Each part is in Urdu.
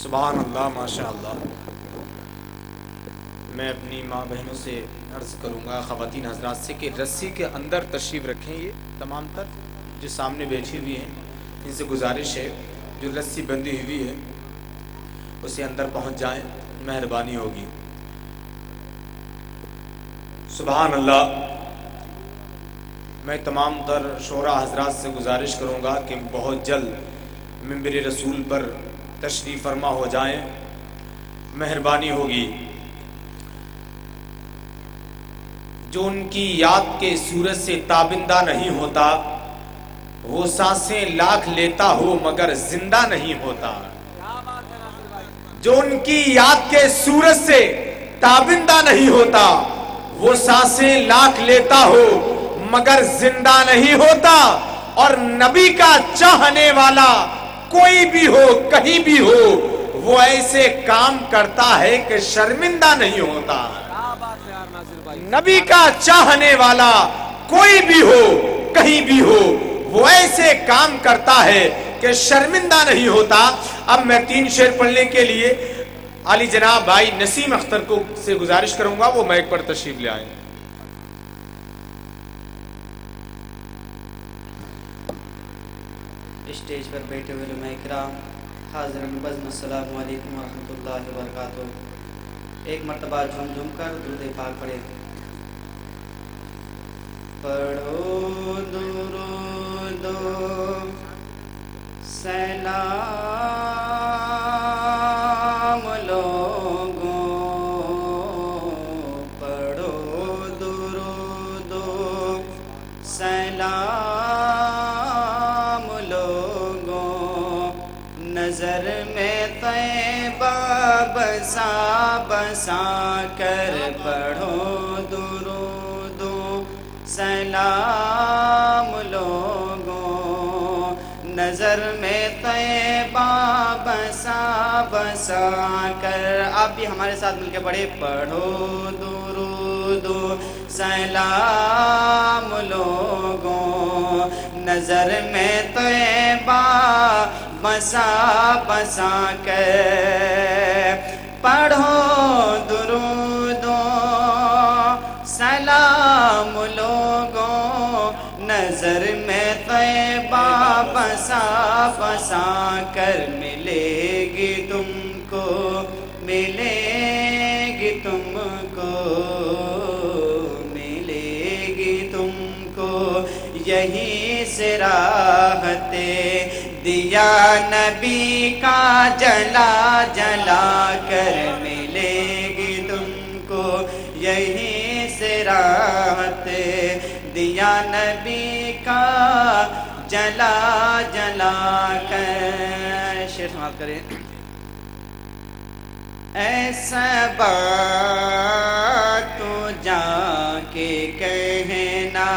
سبحان اللہ، ماشاء اللہ۔ میں اپنی ماں بہنوں سے عرض کروں گا، خواتین حضرات سے، کہ رسی کے اندر تشریف رکھیں۔ یہ تمام تر جو سامنے بیٹھی ہوئی ہیں ان سے گزارش ہے جو رسی بندھی ہوئی ہے اسے اندر پہنچ جائیں، مہربانی ہوگی۔ سبحان اللہ۔ میں تمام تر شعراء حضرات سے گزارش کروں گا کہ بہت جلد منبر رسول پر تشریف فرما ہو جائیں، مہربانی ہوگی۔ جو ان کی یاد کے سورج سے تابندہ نہیں ہوتا، وہ سانسیں لاکھ لیتا ہو مگر زندہ نہیں ہوتا۔ جو ان کی یاد کے سورج سے تابندہ نہیں ہوتا، وہ سانسیں لاکھ لیتا ہو مگر زندہ نہیں ہوتا۔ اور نبی کا چاہنے والا کوئی بھی ہو، کہیں بھی ہو، وہ ایسے کام کرتا ہے کہ شرمندہ نہیں ہوتا۔ نبی کا چاہنے والا کوئی بھی ہو، کہیں بھی ہو، وہ ایسے کام کرتا ہے کہ شرمندہ نہیں ہوتا۔ اب میں 3 شعر پڑھنے کے لیے علی جناب بھائی نسیم اختر کو سے گزارش کروں گا، وہ مائک پر تشریف لے آئیں۔ اسٹیج پر بیٹھے ہوئے علماء کرام، حاضرین بزم، السلام علیکم ورحمۃ اللہ وبرکاتہ۔ ایک مرتبہ جھوم جھوم کر درود پاک پڑھے۔ پڑھو درود و سلام لوگوں، پڑھو درود و سلام لوگوں، نظر میں طیبہ بسا بسا کر پڑھو درود و سلام لوگوں، نظر میں طیبہ بسا بسا کر۔ آپ بھی ہمارے ساتھ مل کے پڑھے، پڑھو درود و سلام لوگوں، نظر میں طیبہ بسا بسا کر پڑھو درود و سلام لوگوں، نظر میں طیبہ بسا بسا کر ملے گی تم کو، ملے گی تم کو، ملے گی تم کو یہی سے راحت دیا نبی کا جلا جلا کر، ملے گی تم کو یہی سے راحت دیا نبی کا جلا جلا کر۔ شعر سماعت کریں۔ ایسا بات تو جا کے کہنا،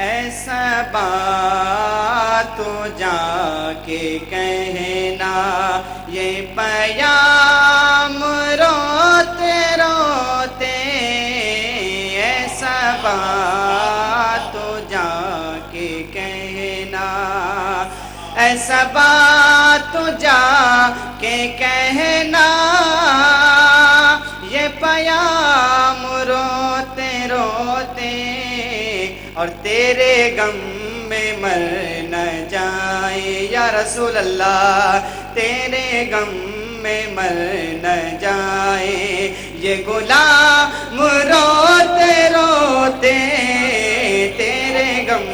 ایسا بات تو جا کے کہنا، یہ پیام روتے روتے، ایسا بات تو جا کے کہنا، ایسا بات تو جا کے کہنا، یہ پیام روتے روتے اور تیرے غم میں مر نہ جائے یا رسول اللہ، تیرے غم میں مر نہ جائے یہ غلام روتے روتے، تیرے غم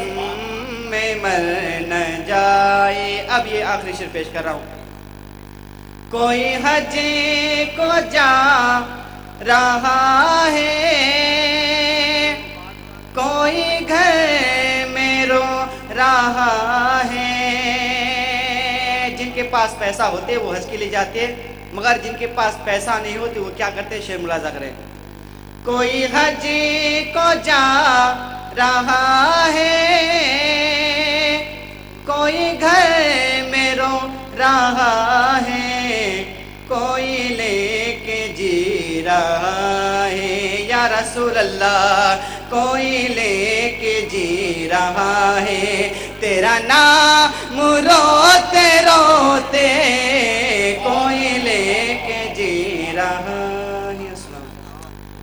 میں مر نہ جائے۔ اب یہ آخری شعر پیش کر رہا ہوں۔ کوئی حج کو جا رہا ہے، کوئی گھر میں رو رہا ہے۔ جن کے پاس پیسہ ہوتے وہ حج کے لیے جاتے، مگر جن کے پاس پیسہ نہیں ہوتے وہ کیا کرتے؟ شعر ملاحظہ کریں۔ کوئی حج کو جا رہا ہے، کوئی گھر میں رو رہا ہے، کوئی لے کے جی رہا ہے یا رسول اللہ، کوئی لے کے جی رہا ہے تیرا نام روتے